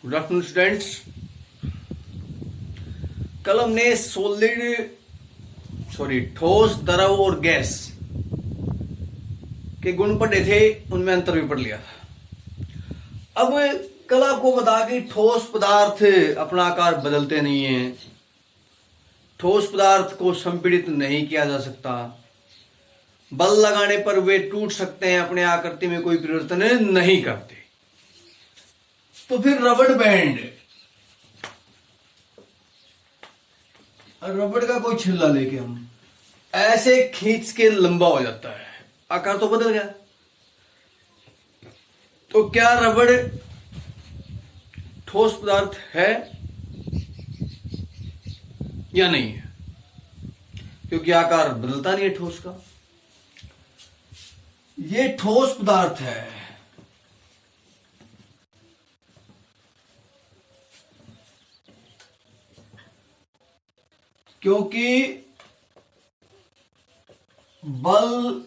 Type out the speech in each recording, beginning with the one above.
Good afternoon students. कल हमने ठोस, द्रव और गैस के गुण पढ़े थे, उनमें अंतर भी पढ़ लिया था। अब कल आपको बता कि ठोस पदार्थ अपना आकार बदलते नहीं है, ठोस पदार्थ को संपीड़ित नहीं किया जा सकता, बल लगाने पर वे टूट सकते हैं, अपने आकृति में कोई परिवर्तन नहीं करते। तो फिर रबड़ का कोई छिल्ला लेके हम ऐसे खींच के लंबा हो जाता है, आकार तो बदल गया। तो क्या रबड़ ठोस पदार्थ है या नहीं है? क्योंकि आकार बदलता नहीं है ठोस का। ये ठोस पदार्थ है, क्योंकि बल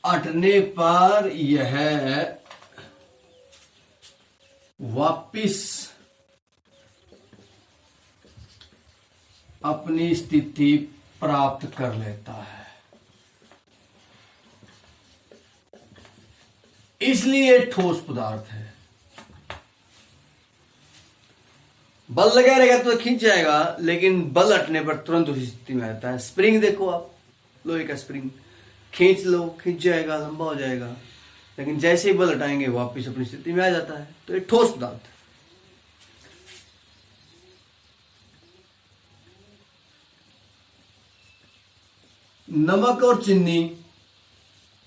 हटने पर यह वापिस अपनी स्थिति प्राप्त कर लेता है, इसलिए ठोस पदार्थ है। बल लगा रहेगा तो खींच जाएगा, लेकिन बल हटने पर तुरंत उसी स्थिति में आता है। स्प्रिंग देखो आप, लोहे का स्प्रिंग खींच लो, खींच जाएगा, लंबा हो जाएगा, लेकिन जैसे ही बल हटाएंगे वापस अपनी स्थिति में आ जाता है। तो ये ठोस पदार्थ है। नमक और चीनी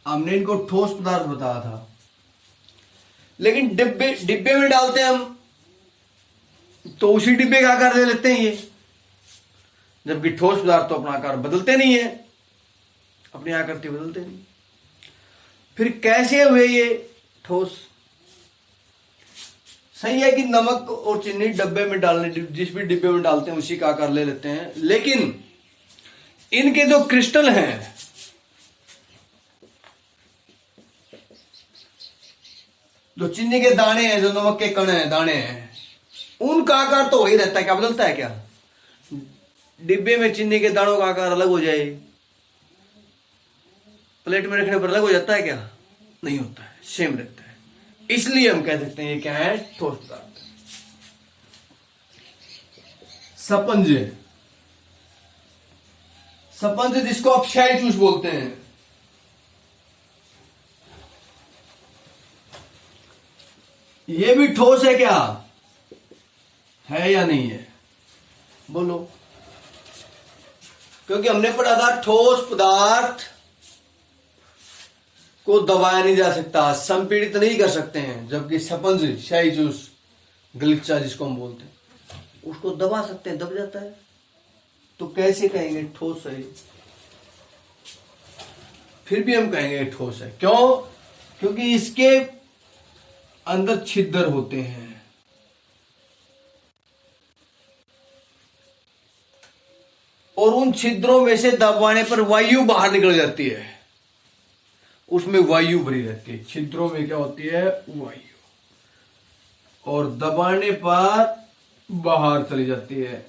हमने इनको ठोस पदार्थ बताया था, लेकिन डिब्बे में डालते हैं हम तो उसी डिब्बे का आकार ले लेते हैं ये, जबकि ठोस पदार्थ तो अपना आकार बदलते नहीं है, अपनी आकृति बदलते नहीं। फिर कैसे हुए ये ठोस? सही है कि नमक और चीनी डब्बे में डालने, जिस भी डिब्बे में डालते हैं उसी का आकार ले लेते हैं, लेकिन इनके जो क्रिस्टल हैं, जो चीनी के दाने हैं, जो नमक के कण हैं, दाने हैं, उनका आकार तो वही रहता है। क्या बदलता है? क्या डिब्बे में चीनी के दानों का आकार अलग हो जाए, प्लेट में रखने पर अलग हो जाता है? क्या नहीं होता है, सेम रहता है। इसलिए हम कह सकते हैं ये क्या है? ठोस पदार्थ। स्पंज, स्पंज जिसको आप शाही चूस बोलते हैं, ये भी ठोस है क्या? है या नहीं है? बोलो। क्योंकि हमने पढ़ा था ठोस पदार्थ को दबाया नहीं जा सकता, संपीड़ित नहीं कर सकते हैं, जबकि स्पंज, शाही जूस, गलीचा जिसको हम बोलते हैं, उसको दबा सकते हैं, दब जाता है। तो कैसे कहेंगे ठोस है? फिर भी हम कहेंगे ठोस है। क्यों? क्योंकि इसके अंदर छिद्र होते हैं, और उन छिद्रों में से दबाने पर वायु बाहर निकल जाती है, उसमें वायु भरी रहती है। छिद्रों में क्या होती है? वायु, और दबाने पर बाहर चली जाती है।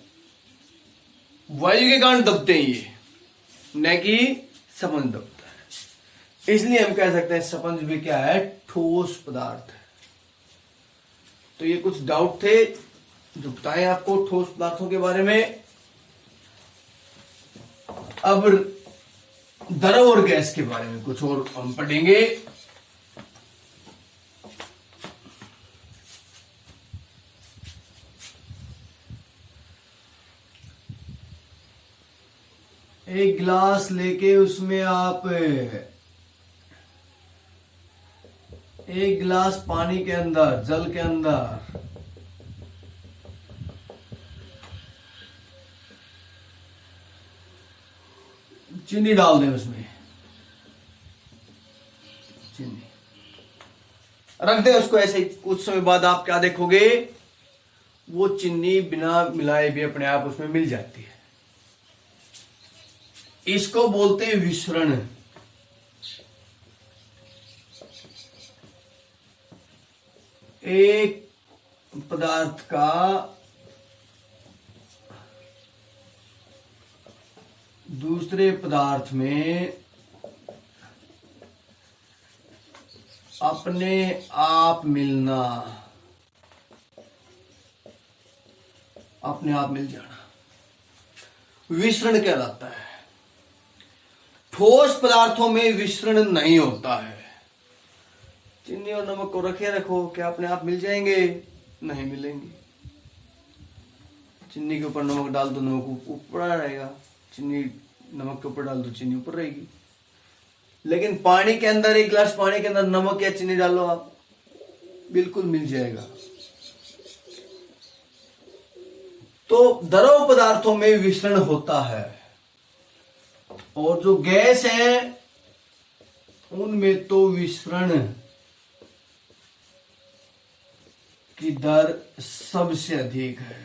वायु के कारण दबते हैं ये, न कि स्पंज दबता है। इसलिए हम कह सकते हैं स्पंज भी क्या है? ठोस पदार्थ है। तो ये कुछ डाउट थे जो बताए आपको ठोस पदार्थों के बारे में। अब द्रव और गैस के बारे में कुछ और हम पढ़ेंगे। एक गिलास लेके उसमें आप एक गिलास पानी के अंदर, जल के अंदर चीनी डाल दें, उसमें चीनी रख दें उसको ऐसे ही। कुछ समय बाद आप क्या देखोगे? वो चीनी बिना मिलाए भी अपने आप उसमें मिल जाती है। इसको बोलते हैं विसरण। एक पदार्थ का दूसरे पदार्थ में अपने आप मिलना, अपने आप मिल जाना विसरण कहलाता है। ठोस पदार्थों में विसरण नहीं होता है। चीनी और नमक को रखो, क्या अपने आप मिल जाएंगे? नहीं मिलेंगे। चीनी के ऊपर नमक डाल दो, नमक ऊपर रहेगा, चीनी नमक के ऊपर डाल दो, चीनी ऊपर रहेगी। लेकिन पानी के अंदर, एक गिलास पानी के अंदर नमक या चीनी डालो आप, बिल्कुल मिल जाएगा। तो द्रव पदार्थों में विसरण होता है, और जो गैस है उनमें तो विसरण की दर सबसे अधिक है।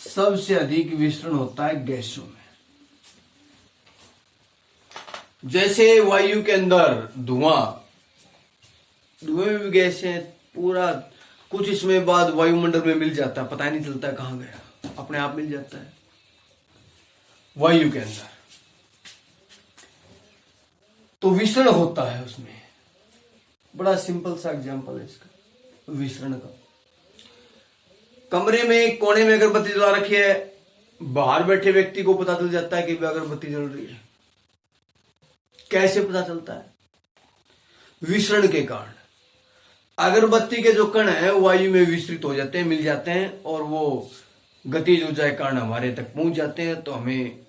सबसे अधिक विसरण होता है गैसों में। जैसे वायु के अंदर धुआं में भी गैस है, पूरा कुछ समय बाद वायुमंडल में मिल जाता है, पता ही नहीं चलता कहां गया, अपने आप मिल जाता है वायु के अंदर। तो विसरण होता है उसमें। बड़ा सिंपल सा एग्जांपल है इसका, विसरण का। कमरे में एक कोने में अगरबत्ती जला रखी है, बाहर बैठे व्यक्ति को पता चल जाता है कि अगरबत्ती जल रही है। कैसे पता चलता है? विसरण के कारण। अगरबत्ती के जो कण है वायु में विस्तृत हो जाते हैं, मिल जाते हैं, और वो गतिज ऊर्जा के कारण हमारे तक पहुंच जाते हैं, तो हमें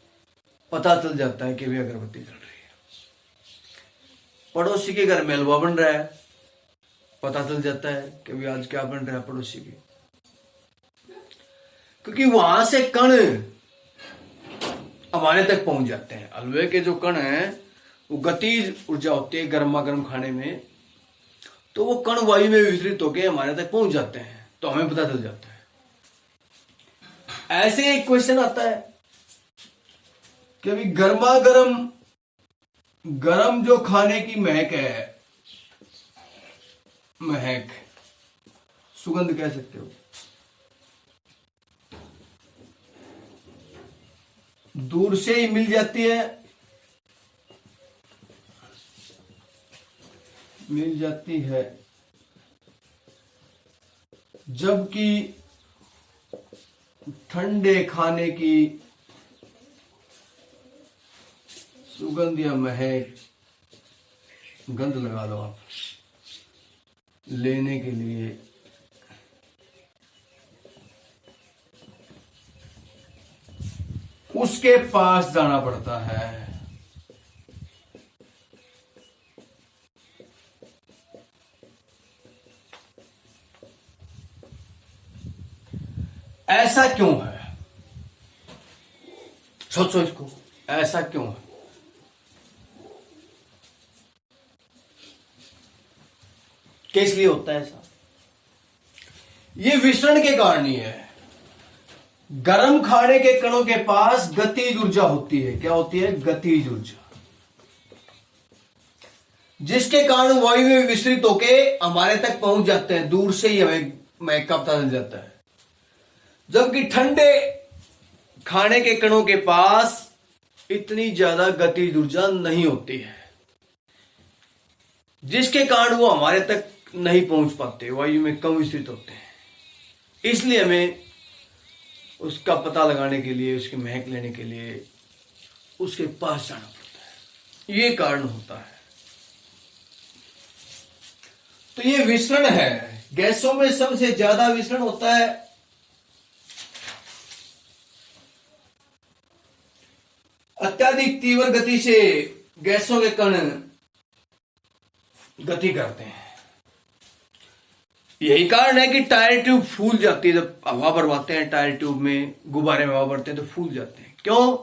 पता चल जाता है कि भी अगरबत्ती जल रही है। पड़ोसी के घर में हलवा बन रहा है, पता चल जाता है कि भी आज क्या बन रहा है पड़ोसी के, क्योंकि वहां से कण हमारे तक पहुंच जाते हैं। हलवे के जो कण है वो गतिज ऊर्जा होती है गर्मा गर्म खाने में, तो वो कण वायु में विस्तृत होकर हमारे तक पहुंच जाते हैं, तो हमें पता चल जाता है। ऐसे एक क्वेश्चन आता है कि अभी गर्मा गरम जो खाने की महक है, महक सुगंध कह सकते हो, दूर से ही मिल जाती है, जबकि ठंडे खाने की सुगंध या महक, गंध लगा लो आप, लेने के लिए उसके पास जाना पड़ता है। ऐसा क्यों है? सोचो इसको, ऐसा क्यों है? किस लिए होता है ऐसा? ये विसरण के कारण ही है। गर्म खाने के कणों के पास गतिज ऊर्जा होती है। क्या होती है? गतिज ऊर्जा, जिसके कारण वायु में विस्तृत होके हमारे तक पहुंच जाते हैं, दूर से ही हमें महक का पता चल जाता है। जबकि ठंडे खाने के कणों के पास इतनी ज्यादा गतिज ऊर्जा नहीं होती है, जिसके कारण वो हमारे तक नहीं पहुंच पाते, वायु में कम विस्तृत होते हैं। इसलिए हमें उसका पता लगाने के लिए, उसकी महक लेने के लिए उसके पास जाना पड़ता है। ये कारण होता है। तो ये विसरण है। गैसों में सबसे ज्यादा विसरण होता है अत्यधिक तीव्र गति से गैसों के कण गति करते हैं। यही कारण है कि टायर ट्यूब फूल जाती है। जब हवा भरवाते हैं टायर ट्यूब में, गुब्बारे में हवा भरते हैं तो फूल जाते हैं। क्यों?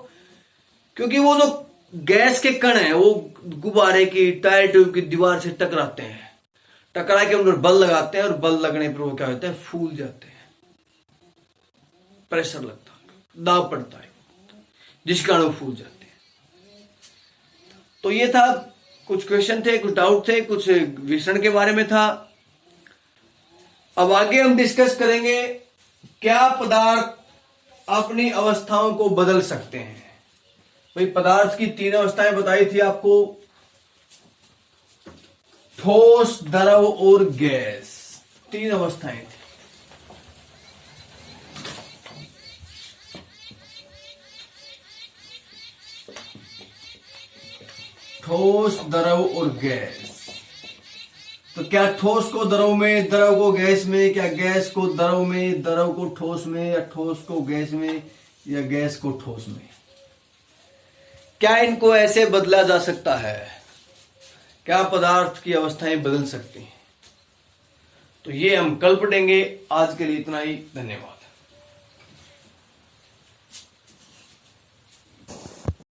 क्योंकि वो जो गैस के कण हैं वो गुब्बारे की, टायर ट्यूब की दीवार से टकराते हैं, टकरा के उन पर बल लगाते हैं, और बल लगने पर वो क्या होता है? फूल जाते हैं। प्रेशर लगता है, दाब पड़ता है, जिस कारण वो फूल जाते हैं। तो ये था, कुछ क्वेश्चन थे, कुछ डाउट थे, कुछ विसरण के बारे में था। अब आगे हम डिस्कस करेंगे क्या पदार्थ अपनी अवस्थाओं को बदल सकते हैं। भाई पदार्थ की 3 अवस्थाएं बताई थी आपको, ठोस, द्रव और गैस, 3 अवस्थाएं थी। ठोस, द्रव और गैस। तो क्या ठोस को द्रव में, द्रव को गैस में, क्या गैस को द्रव में, द्रव को ठोस में, या ठोस को गैस में, या गैस को ठोस में? क्या इनको ऐसे बदला जा सकता है? क्या पदार्थ की अवस्थाएं बदल सकती हैं? तो ये हम कल पढ़ेंगे। आज के लिए इतना ही, धन्यवाद।